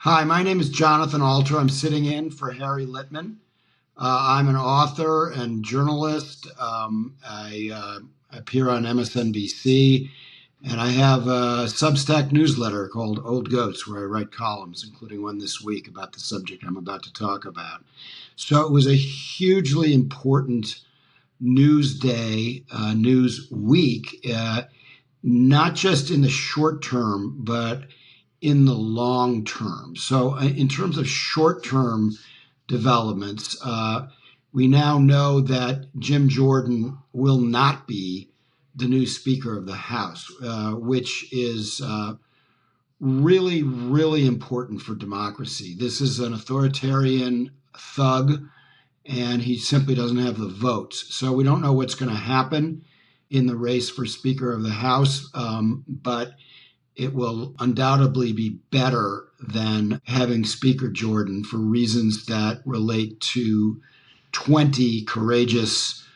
Hi, my name is Jonathan Alter. I'm sitting in for Harry Littman. I'm an author and journalist. I appear on MSNBC, and I have a Substack newsletter called Old Goats, where I write columns, including one this week about the subject I'm about to talk about. So it was a hugely important news day, news week, not just in the short term, but in the long term. So, in terms of short term developments, we now know that Jim Jordan will not be the new Speaker of the House, which is really, really important for democracy. This is an authoritarian thug, and he simply doesn't have the votes. So, we don't know what's going to happen in the race for Speaker of the House, but it will undoubtedly be better than having Speaker Jordan for reasons that relate to 20 courageous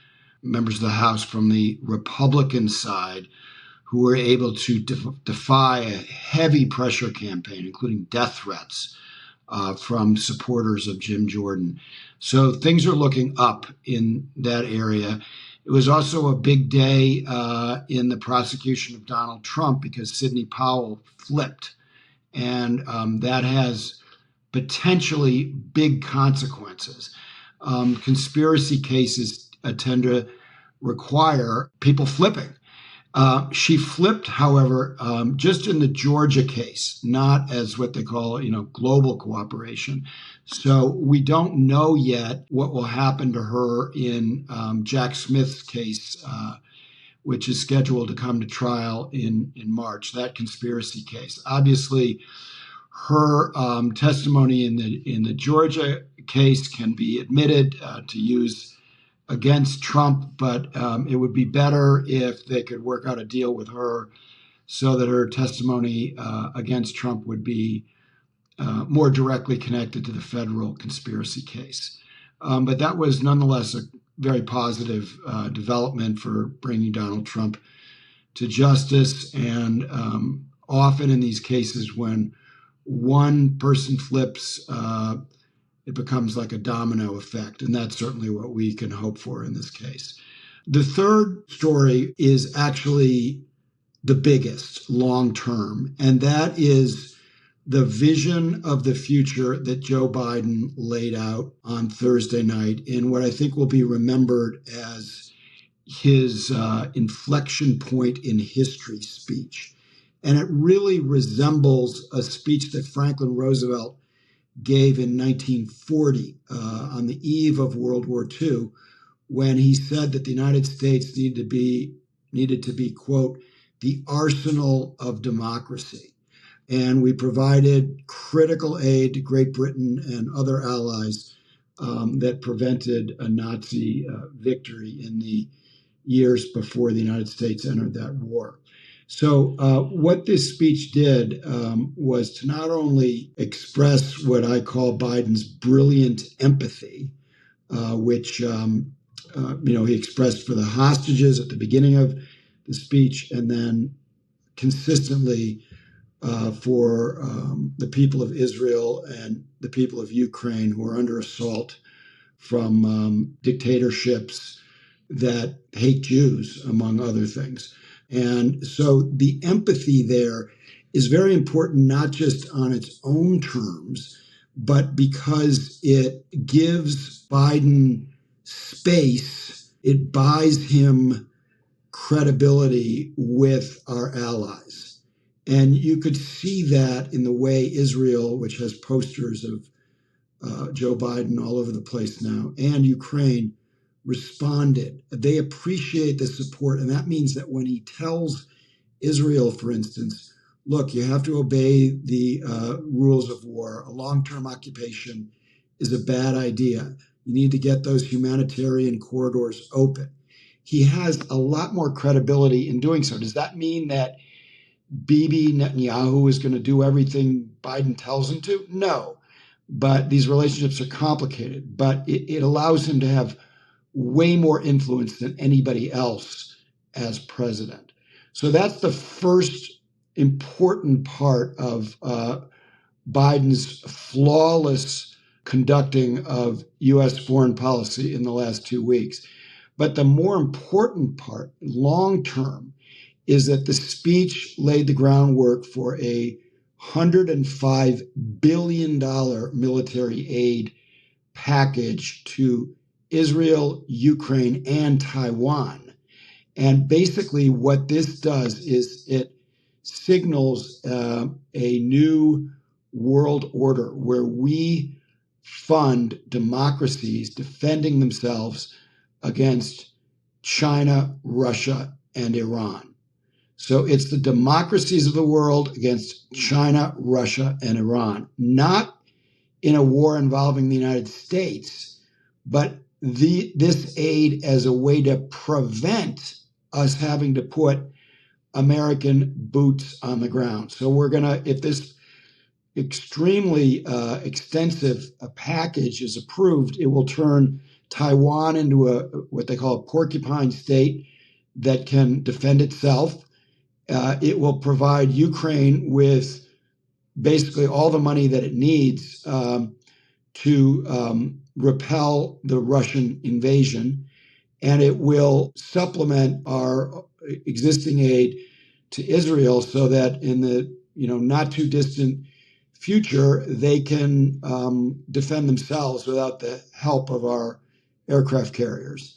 members of the House from the Republican side who were able to defy a heavy pressure campaign, including death threats from supporters of Jim Jordan. So things are looking up in that area. It was also a big day in the prosecution of Donald Trump because Sidney Powell flipped. And that has potentially big consequences. Conspiracy cases tend to require people flipping. She flipped, however, just in the Georgia case, not as what they call, global cooperation. So we don't know yet what will happen to her in Jack Smith's case, which is scheduled to come to trial in March, that conspiracy case. Obviously, her testimony in the Georgia case can be admitted to use against Trump, but it would be better if they could work out a deal with her so that her testimony against Trump would be more directly connected to the federal conspiracy case. But that was nonetheless a very positive development for bringing Donald Trump to justice. And often in these cases, when one person flips, it becomes like a domino effect. And that's certainly what we can hope for in this case. The third story is actually the biggest long term, and that is the vision of the future that Joe Biden laid out on Thursday night in what I think will be remembered as his inflection point in history speech. And it really resembles a speech that Franklin Roosevelt gave in 1940 on the eve of World War II, when he said that the United States needed to be, quote, the arsenal of democracy. And we provided critical aid to Great Britain and other allies that prevented a Nazi victory in the years before the United States entered that war. So what this speech did was to not only express what I call Biden's brilliant empathy, which he expressed for the hostages at the beginning of the speech, and then consistently for the people of Israel and the people of Ukraine who are under assault from dictatorships that hate Jews, among other things. And so the empathy there is very important, not just on its own terms, but because it gives Biden space, it buys him credibility with our allies. And you could see that in the way Israel, which has posters of Joe Biden all over the place now, and Ukraine responded. They appreciate the support. And that means that when he tells Israel, for instance, look, you have to obey the rules of war. A long-term occupation is a bad idea. You need to get those humanitarian corridors open. He has a lot more credibility in doing so. Does that mean that Bibi Netanyahu is going to do everything Biden tells him to? No. But these relationships are complicated. But it allows him to have way more influence than anybody else as president. So that's the first important part of Biden's flawless conducting of U.S. foreign policy in the last 2 weeks. But the more important part, long term, is that the speech laid the groundwork for a $105 billion military aid package to Israel, Ukraine, and Taiwan. And basically, what this does is it signals a new world order where we fund democracies defending themselves against China, Russia, and Iran. So it's the democracies of the world against China, Russia, and Iran, not in a war involving the United States, but this aid as a way to prevent us having to put American boots on the ground. So we're going to, if this extremely extensive package is approved, it will turn Taiwan into what they call a porcupine state that can defend itself. It will provide Ukraine with basically all the money that it needs to repel the Russian invasion, and it will supplement our existing aid to Israel so that in the not too distant future they can defend themselves without the help of our aircraft carriers.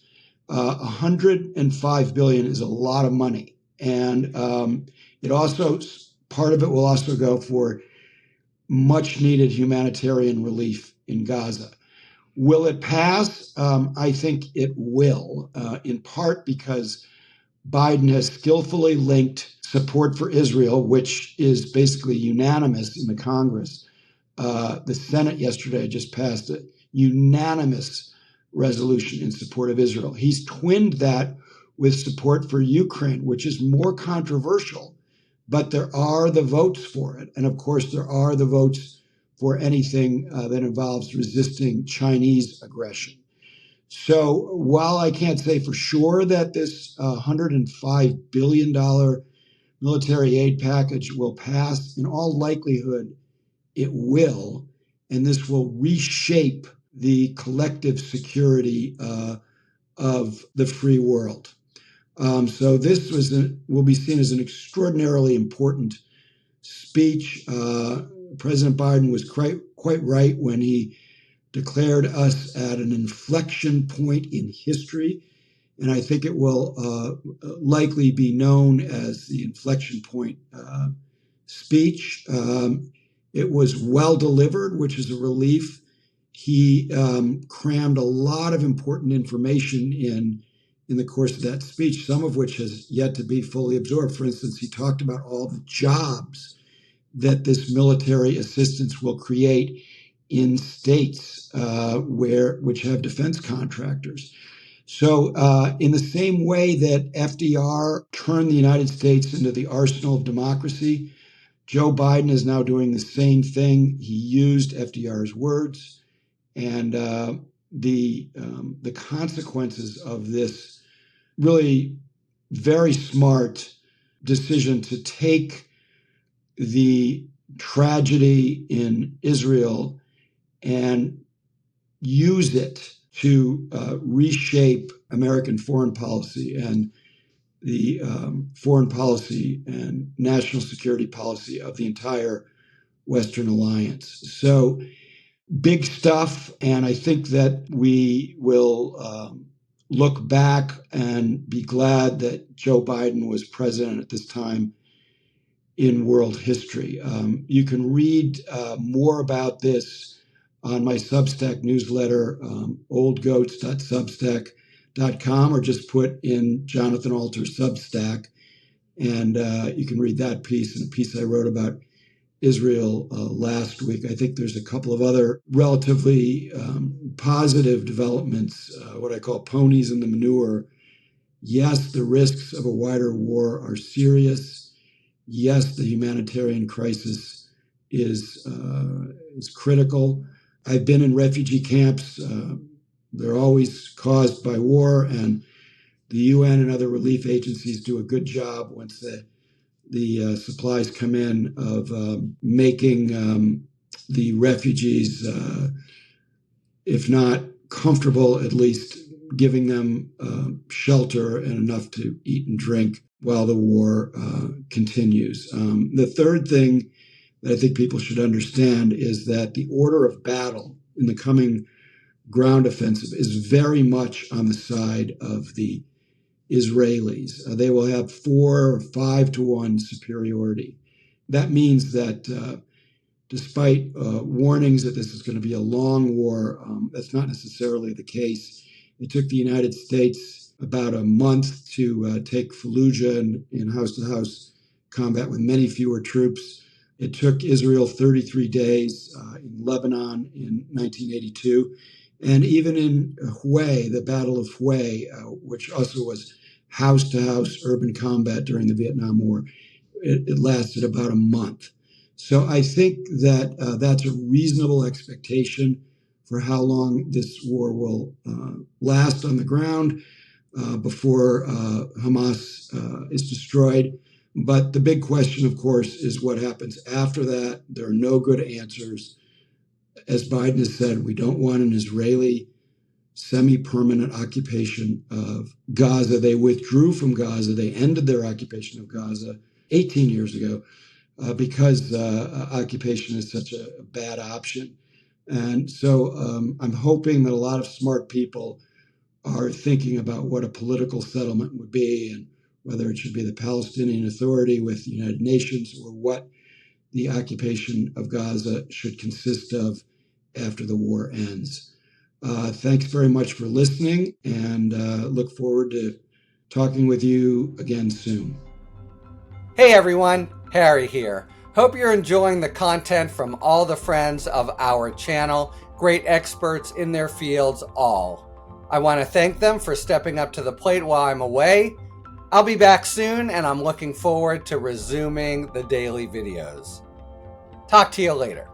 $105 billion is a lot of money, and it also, part of it will also go for much needed humanitarian relief in Gaza. Will it pass? I think it will, in part because Biden has skillfully linked support for Israel, which is basically unanimous in the Congress. The Senate yesterday just passed a unanimous resolution in support of Israel. He's twinned that with support for Ukraine, which is more controversial, but there are the votes for it. And of course, there are the votes for anything that involves resisting Chinese aggression. So while I can't say for sure that this $105 billion military aid package will pass, in all likelihood, it will. And this will reshape the collective security of the free world. So this will be seen as an extraordinarily important speech. President Biden was quite right when he declared us at an inflection point in history. And I think it will likely be known as the inflection point speech. It was well delivered, which is a relief. He crammed a lot of important information in the course of that speech, some of which has yet to be fully absorbed. For instance, he talked about all the jobs that this military assistance will create in states which have defense contractors. So in the same way that FDR turned the United States into the arsenal of democracy, Joe Biden is now doing the same thing. He used FDR's words, and the consequences of this really very smart decision to take the tragedy in Israel and use it to reshape American foreign policy and the foreign policy and national security policy of the entire Western alliance. So big stuff. And I think that we will look back and be glad that Joe Biden was president at this time in world history. You can read more about this on my Substack newsletter, oldgoats.substack.com, or just put in Jonathan Alter Substack, and you can read that piece and a piece I wrote about Israel last week. I think there's a couple of other relatively positive developments, what I call ponies in the manure. Yes, the risks of a wider war are serious. Yes, the humanitarian crisis is critical. I've been in refugee camps. They're always caused by war, and the UN and other relief agencies do a good job once the supplies come in of making the refugees, if not comfortable, at least giving them shelter and enough to eat and drink while the war continues. The third thing that I think people should understand is that the order of battle in the coming ground offensive is very much on the side of the Israelis. They will have 4 or 5 to 1 superiority. That means that despite warnings that this is going to be a long war, that's not necessarily the case. It took the United States about a month to take Fallujah in house-to-house combat with many fewer troops. It took Israel 33 days in Lebanon in 1982. And even in Hue, the Battle of Hue, which also was house-to-house urban combat during the Vietnam War, it lasted about a month. So I think that that's a reasonable expectation for how long this war will last on the ground before Hamas is destroyed. But the big question, of course, is what happens after that. There are no good answers. As Biden has said, we don't want an Israeli semi-permanent occupation of Gaza. They withdrew from Gaza. They ended their occupation of Gaza 18 years ago because occupation is such a bad option. And so I'm hoping that a lot of smart people are thinking about what a political settlement would be and whether it should be the Palestinian Authority with the United Nations or what the occupation of Gaza should consist of after the war ends. Thanks very much for listening, and look forward to talking with you again soon. Hey everyone, Harry here. Hope you're enjoying the content from all the friends of our channel, great experts in their fields all. I want to thank them for stepping up to the plate while I'm away. I'll be back soon, and I'm looking forward to resuming the daily videos. Talk to you later.